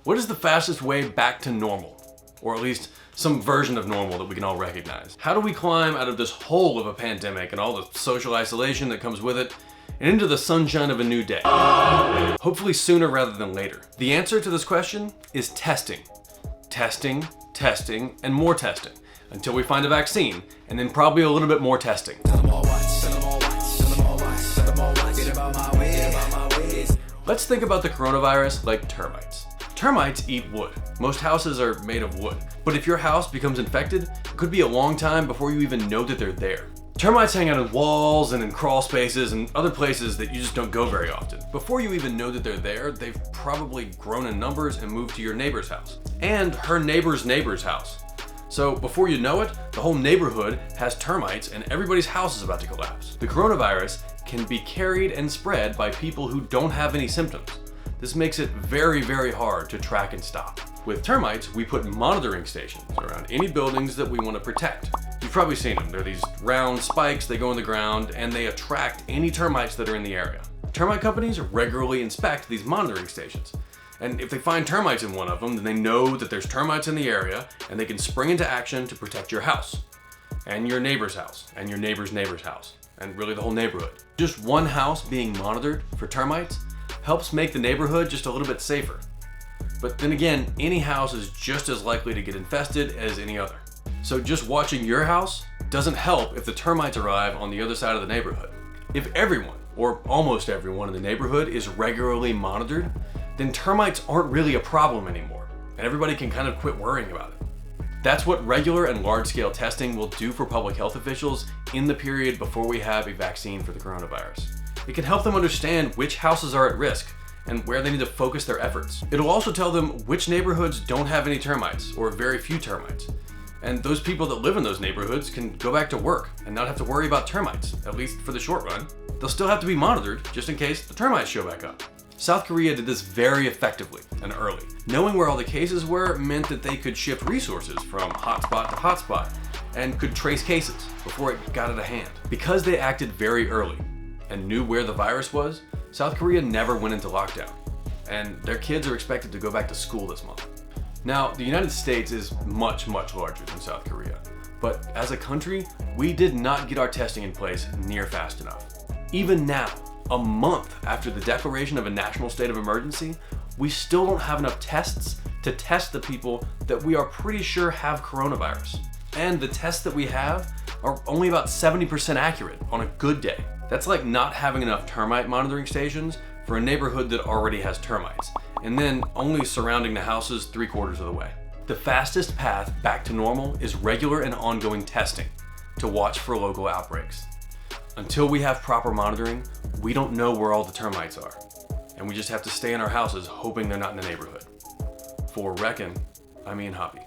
What is the fastest way back to normal? Or at least some version of normal that we can all recognize. How do we climb out of this hole of a pandemic and all the social isolation that comes with it and into the sunshine of a new day? Hopefully sooner rather than later. The answer to this question is testing. Testing, testing, and more testing until we find a vaccine, and then probably a little bit more testing. Let's think about the coronavirus like termites. Termites eat wood. Most houses are made of wood. But if your house becomes infected, it could be a long time before you even know that they're there. Termites hang out in walls and in crawl spaces and other places that you just don't go very often. Before you even know that they're there, they've probably grown in numbers and moved to your neighbor's house. And her neighbor's neighbor's house. So before you know it, the whole neighborhood has termites and everybody's house is about to collapse. The coronavirus can be carried and spread by people who don't have any symptoms. This makes it very, very hard to track and stop. With termites, we put monitoring stations around any buildings that we want to protect. You've probably seen them. They're these round spikes, they go in the ground, and they attract any termites that are in the area. Termite companies regularly inspect these monitoring stations. And if they find termites in one of them, then they know that there's termites in the area, and they can spring into action to protect your house, and your neighbor's house, and your neighbor's neighbor's house, and really the whole neighborhood. Just one house being monitored for termites helps make the neighborhood just a little bit safer. But then again, any house is just as likely to get infested as any other. So just watching your house doesn't help if the termites arrive on the other side of the neighborhood. If everyone, or almost everyone in the neighborhood is regularly monitored, then termites aren't really a problem anymore, and everybody can kind of quit worrying about it. That's what regular and large-scale testing will do for public health officials in the period before we have a vaccine for the coronavirus. It can help them understand which houses are at risk and where they need to focus their efforts. It'll also tell them which neighborhoods don't have any termites or very few termites. And those people that live in those neighborhoods can go back to work and not have to worry about termites, at least for the short run. They'll still have to be monitored just in case the termites show back up. South Korea did this very effectively and early. Knowing where all the cases were meant that they could shift resources from hotspot to hotspot and could trace cases before it got out of hand. Because they acted very early and knew where the virus was, South Korea never went into lockdown, and their kids are expected to go back to school this month. Now, the United States is much, much larger than South Korea, but as a country, we did not get our testing in place near fast enough. Even now, a month after the declaration of a national state of emergency, we still don't have enough tests to test the people that we are pretty sure have coronavirus. And the tests that we have are only about 70% accurate on a good day. That's like not having enough termite monitoring stations for a neighborhood that already has termites, and then only surrounding the houses 3/4 of the way. The fastest path back to normal is regular and ongoing testing to watch for local outbreaks. Until we have proper monitoring, we don't know where all the termites are, and we just have to stay in our houses hoping they're not in the neighborhood. For Reckon, I'm Ian Hoppy.